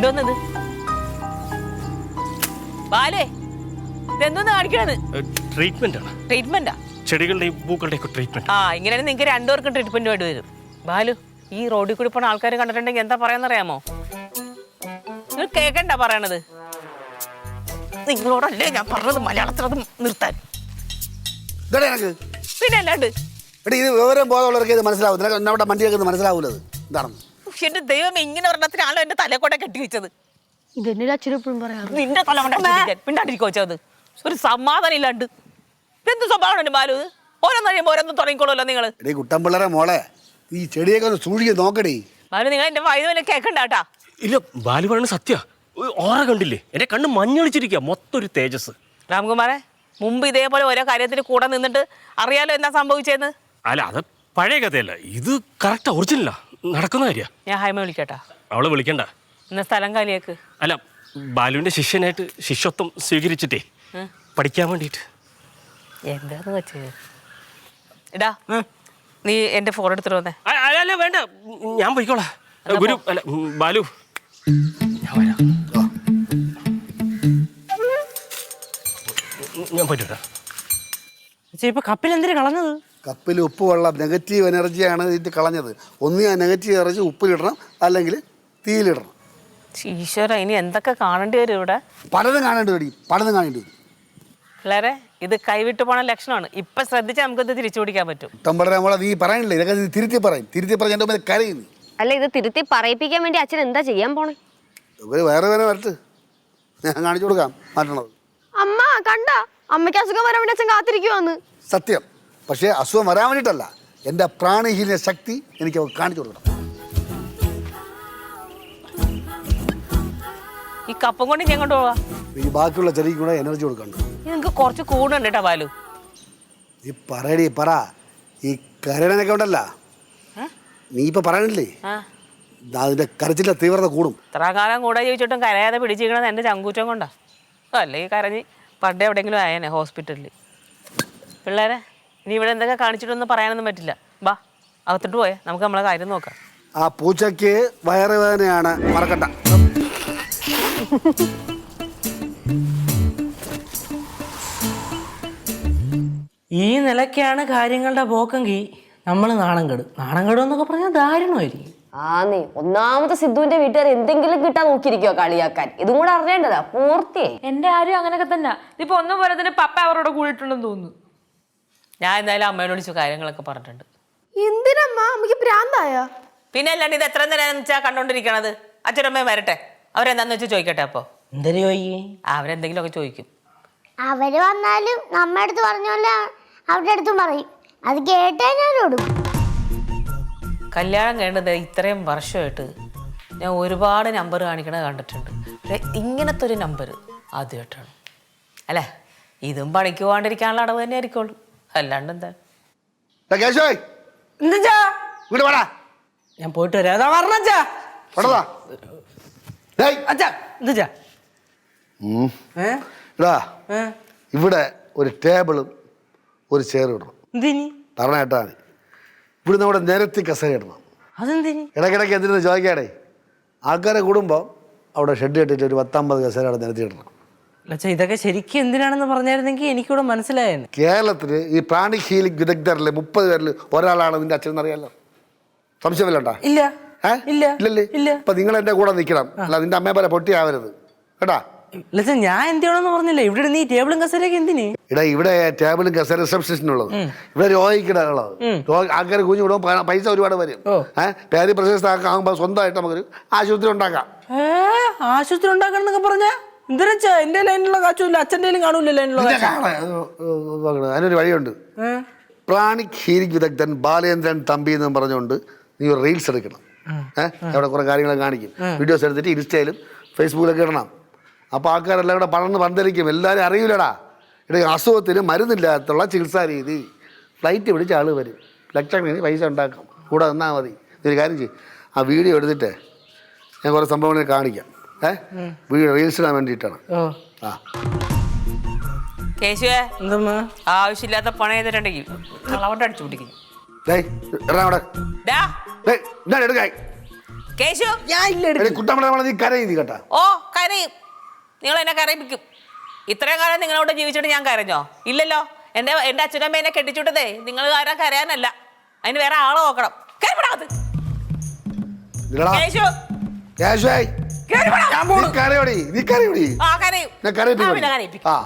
എന്തോന്നത് ബാലേ ഇതെന്തോന്ന് കാണിക്കണത്? ട്രീറ്റ്മെന്റാ? ചെടികളുടെയും പൂക്കളുടെയും ട്രീറ്റ്മെന്റ്. ഇങ്ങനെയാണ് നിങ്ങൾക്ക് രണ്ടുപേർക്കും ട്രീറ്റ്മെന്റ് വേണ്ടി വരും. ബാലു, ഈ റോഡിൽ കൂടി പോണ ആൾക്കാർ കണ്ടിട്ടുണ്ടെങ്കിൽ എന്താ പറയാന്നറിയാമോ? നിങ്ങൾ കേക്കണ്ട പറയണത്. നിങ്ങളോടല്ലേ ഞാൻ പറഞ്ഞത് മലയാളത്തിൽ അത് നിർത്താൻ. പിന്നെ അല്ലാണ്ട് വിവരം ബോധമുള്ളവർക്ക് ഇത് മനസ്സിലാവും. നമ്മുടെ വണ്ടിയൊക്കെ മനസ്സിലാവൂലത് എന്താണെന്ന്. എന്റെ ദൈവം, ഇങ്ങനെ ഒരെണ്ണത്തിനാണല്ലോ എന്റെ തലക്കോട്ടെ കെട്ടിവെച്ചത്. നിന്റെ തല പിണ്ടാണ്ടിരിക്കോ വെച്ചത്? ഒരു സമാധാനം ഇല്ലാണ്ട് എന്ത് സ്വഭാവമാണ് ബാലു? ഓരോന്ന് കഴിയുമ്പോ ഓരോന്നും തുടങ്ങിക്കോളൂല്ലോ നിങ്ങള്. കുട്ടമ്പിള്ളേരെ മോളെ, ഈ ചെടിയൊക്കെ ഒന്ന് സൂക്ഷിച്ച് നോക്കടി. ബാലു, നിങ്ങൾ എന്റെ വൈദ്യുവിനെ കേക്കണ്ടാട്ടാ. ഇല്ല, ബാലു പറയുന്നത് സത്യ. ഓറ കണ്ടില്ലേ? എന്റെ കണ്ണ് മഞ്ഞളിച്ചിരിക്കുക, മൊത്തം ഒരു തേജസ്. രാംകുമാറെ, മുമ്പ് ഇതേപോലെ ഓരോ കാര്യത്തിന് കൂടെ നിന്നിട്ട് അറിയാലോ എന്താ സംഭവിച്ചതെന്ന്. അല്ല, അത് പഴയ കഥയല്ല, ഇത് കറക്റ്റ് ഒറിജിനലാ, നടക്കുന്ന കാര്യ. ഞാൻ ഹൈമ വിളിക്കട്ടാ? അവളെ വിളിക്കണ്ട. ഇന്ന് സ്ഥലം കാലിയേക്ക്. അല്ല, ബാലുവിന്റെ ശിഷ്യനായിട്ട് ശിഷ്യത്വം സ്വീകരിച്ചിട്ടേ പഠിക്കാൻ വേണ്ടിട്ട്. എന്താന്ന് വെച്ചത്? ഇടാ, നീ എന്റെ ഫോൺ എടുത്തിട്ട് വന്നേ. അല്ല വേണ്ട, ഞാൻ പോയിക്കോളാം. ഗുരു അല്ല ബാലു, ഞാൻ വരാം. ഞാൻ പോയിട്ട് ഇപ്പൊ കപ്പിൽ എന്തിനാ കളഞ്ഞത്? കപ്പിൽ ഉപ്പ് വെള്ളം, നെഗറ്റീവ് എനർജിയാണ് ഇതിട്ട് കളഞ്ഞത്. ഒന്ന് ആ നെഗറ്റീവ് എനർജി ഉപ്പിലിടണം, അല്ലെങ്കിൽ തീയിലിടണം. ഈശ്വര, ഇനി എന്തൊക്കെ കാണേണ്ടി വരും ഇവിടെ? പലതും കാണേണ്ടി വരും, പലതും കാണേണ്ടി വരും. പിള്ളേരെ, ഇത് കൈവിട്ട് പോണ ലക്ഷണമാണ്. ഇപ്പൊ ശ്രദ്ധിച്ചാൽ നമുക്കിത് തിരിച്ചു പിടിക്കാൻ പറ്റും. കുട്ടമ്പിള്ളേരെ മോളെ, നീ പറയണില്ലേ? ഇതൊക്കെ തിരുത്തി പറയും. തിരുത്തി പറഞ്ഞ എൻ്റെ മുമ്പിൽ കരയുന്നു. അല്ല, ഇത് തിരുത്തി പറയിപ്പിക്കാൻ വേണ്ടി അച്ഛൻ എന്താ ചെയ്യാൻ പോണേ? ഇവര് വേറെ വരട്ട്, ഞാൻ കാണിച്ചു കൊടുക്കാം മാറ്റണത്. അമ്മ കണ്ട, അമ്മയ്ക്ക് അസുഖം വരാൻ വേണ്ടി അച്ഛൻ കാത്തിരിക്കുവാന്ന്. സത്യം. പക്ഷേ അസുഖം വരാൻ വേണ്ടിയിട്ടല്ല, എൻ്റെ പ്രാണിഹീന ശക്തി എനിക്ക് കാണിച്ചു കൊടുക്കണം. ഈ കപ്പം കൊണ്ട് ഞാൻ കൊണ്ടുപോവാ. ഈ ബാക്കിയുള്ള ചെടിക്ക് കൂടെ എനർജി കൊടുക്കണ്ട. നിങ്ങൾക്ക് കുറച്ച് കൂടുണ്ട് കേട്ടോ ബാലു. നീ പറയടി, പറ. ഈ കരടനൊക്കെ ഉണ്ടല്ല, നീ ഇപ്പൊ പറയണില്ലേ, അതിന്റെ കരച്ചിന്റെ തീവ്രത കൂടും. ഇത്ര കാലം കൂടെ ചോദിച്ചിട്ടും കരയാതെ പിടിച്ചിരിക്കണത് എൻ്റെ ചങ്കൂറ്റം കൊണ്ടാ. അല്ലെങ്കിൽ കരഞ്ഞ് പണ്ടേ എവിടെയെങ്കിലും ആയേനെ ഹോസ്പിറ്റലിൽ. പിള്ളേരെ, ഇനി ഇവിടെ എന്തൊക്കെ കാണിച്ചിട്ടൊന്നും പറയാനൊന്നും പറ്റില്ല. ബാ, അകത്തോട്ട് പോയേ, നമുക്ക് നമ്മളെ കാര്യം നോക്കാം. ആ പൂച്ചയ്ക്ക് വയറുവേദനയാണ്, മറക്കണ്ട. ഈ നിലയ്ക്കാണ് കാര്യങ്ങളുടെ പോക്കെങ്കിൽ നമ്മൾ നാണം കെടും എന്നൊക്കെ പറഞ്ഞാൽ ദാരുണമായിരിക്കും. ആന്നേ, ഒന്നാമത്തെ സിദ്ധുവിന്റെ വീട്ടുകാർ എന്തെങ്കിലും കിട്ടാൻ നോക്കിയിരിക്കോ കളിയാക്കാൻ. ഇതും കൂടെ അറിയേണ്ടതാ പൂർത്തിയായി. എന്റെ ആരും അങ്ങനെയൊക്കെ തന്നെ. ഇപ്പൊ ഒന്നും പോലെ തന്നെ പപ്പ അവരോട് കൂടിയിട്ടുണ്ടെന്ന് തോന്നുന്നു. ഞാൻ എന്തായാലും അമ്മയോട് വിളിച്ചു കാര്യങ്ങളൊക്കെ പറഞ്ഞിട്ടുണ്ട്. എന്തിനമ്മ, അമ്മക്ക് ഭ്രാന്തായ? പിന്നെ അല്ലാണ്ട് ഇത് എത്ര നേരം വെച്ചാൽ കണ്ടോണ്ടിരിക്കണത്? അച്ഛനമ്മയും വരട്ടെ, അവരെന്താന്ന് വെച്ചാൽ ചോദിക്കട്ടെ. അപ്പൊ എന്തൊരു ചോദിക്കേ? അവരെന്തെങ്കിലും ഒക്കെ ചോദിക്കും. അവര് വന്നാലും നമ്മുടെ അടുത്ത് പറഞ്ഞോല്ല അവരുടെ അടുത്തും പറയും. അത് കേട്ടാ ഞാനോടും. കല്യാണം കേണ്ടത് ഇത്രയും വർഷമായിട്ട് ഞാൻ ഒരുപാട് നമ്പർ കാണിക്കണത് കണ്ടിട്ടുണ്ട്. പക്ഷെ ഇങ്ങനത്തെ ഒരു നമ്പർ ആദ്യമായിട്ടാണ്. അല്ലേ, ഇതും പണിക്ക് പോകാണ്ടിരിക്കാനുള്ള അടവ് തന്നെ ആയിരിക്കുള്ളൂ, അല്ലാണ്ട് എന്താ. ഞാൻ പോയിട്ട് വരാം. ഇവിടെ ഒരു ടേബിളും ഒരു ചെയറും ഇടണം. പറഞ്ഞേട്ടാണ് ഇവിടെ നമ്മുടെ നിരത്തി കസേര ഇടണം. ഇടയ്ക്കിടയ്ക്ക് എന്തിനു ചോദിക്കാടേ, ആൾക്കാരെ കൂടുമ്പോൾ അവിടെ ഷെഡ് കെട്ടിട്ട് ഒരു 10-50 കസേര അവിടെ നിരത്തി ഇടണം. ഇതൊക്കെ ശരിക്കും എന്തിനാണെന്ന് പറഞ്ഞായിരുന്നെങ്കിൽ എനിക്കിവിടെ മനസ്സിലായിരുന്നു. കേരളത്തിൽ ഈ പ്രാണി ഹീലിംഗ് വിദഗ്ധരിലെ 30 പേരിൽ ഒരാളാണ് നിന്റെ അച്ഛൻ എന്നറിയാലോ. സംശയമില്ലണ്ടാ? ഇല്ല. ഇല്ലല്ലേ? അപ്പൊ നിങ്ങൾ എന്റെ കൂടെ നിൽക്കണം, അല്ല നിന്റെ അമ്മയെ പോലെ പൊട്ടിയാവരുത് കേട്ടാ. ഞാൻ എന്തിനാണെന്ന് പറഞ്ഞില്ല. ഇവിടെ നീ ടേബിളും കസേരയൊക്കെ എന്തിന്? ഇവിടെ ടേബിളും കസേര റിസപ്ഷനുള്ളത്, ഇവിടെ രോഗിക്കിടകളത്. ആൾക്കാർ കുഞ്ഞു വിടുമ്പോൾ പൈസ ഒരുപാട് വരും. പേര് പ്രശസ്തമാകുമ്പോൾ സ്വന്തമായിട്ട് നമുക്കൊരു ആശുപത്രി ഉണ്ടാക്കാം. ആശുപത്രി ഉണ്ടാക്കണം എന്നൊക്കെ പറഞ്ഞാ എന്തിനാ? എന്റെ ലൈനിലുള്ള കാശുമില്ല, അച്ഛൻ്റെ കാണൂല ലൈനിലുള്ള. അതിനൊരു വഴിയുണ്ട്. പ്രാണിക് ഹീലിംഗ് വിദഗ്ധൻ ബാലേന്ദ്രൻ തമ്പി എന്ന് പറഞ്ഞുകൊണ്ട് നീ ഒരു റീൽസ് എടുക്കണം. അവിടെ കുറെ കാര്യങ്ങൾ കാണിക്കും, വീഡിയോസ് എടുത്തിട്ട് ഇൻസ്റ്റയിലും ഫേസ്ബുക്കിലൊക്കെ ഇടണം. അപ്പോൾ ആൾക്കാരെല്ലാം കൂടെ പന്തലിക്കും. എല്ലാവരും അറിയില്ലടാ, ഇവിടെ അസുഖത്തിന് മരുന്നില്ലാത്തുള്ള ചികിത്സാ രീതി. ഫ്ലൈറ്റ് പിടിച്ച ആൾ വരും, ലക്ഷക്കണക്കിന് പൈസ ഉണ്ടാക്കാം, കൂടെ നിന്നാൽ മതി. ഇതൊരു കാര്യം ചെയ്യും, ആ വീഡിയോ എടുത്തിട്ട് ഞാൻ കുറേ സംഭവങ്ങൾ കാണിക്കാം. വീഡിയോ റീൽസ് ഇടാൻ വേണ്ടിയിട്ടാണ്. കേശുവേ, ആവശ്യമില്ലാത്ത പണം ചെയ്തിട്ടുണ്ടെങ്കിൽ കളവട്ട് അടിച്ചു പിടിക്കും. കേശു ഞാൻ ഇല്ല എടി കുട്ടമ്മളെ നീ കരയും നീ കേട്ടാ. ഓ കരയും. നിങ്ങൾ എന്നെ കരയിപ്പിക്കും. ഇത്രയും കാലം നിങ്ങളോട് ജീവിച്ചിട്ട് ഞാൻ കരഞ്ഞോ? ഇല്ലല്ലോ. എൻ്റെ അച്ഛനമ്മ എന്നെ കെട്ടിച്ചുട്ടതേ നിങ്ങൾ കാരണം കരയാനല്ല, അതിന് വേറെ ആളെ നോക്കണം. ഇല്ലടാ. കേശു കേശുവായി. നീ കരയോടി. ആ കരയും. ഞാൻ കരയിപ്പിക്കും. ആ, പിന്നെ കരയിപ്പിക്കും. ആ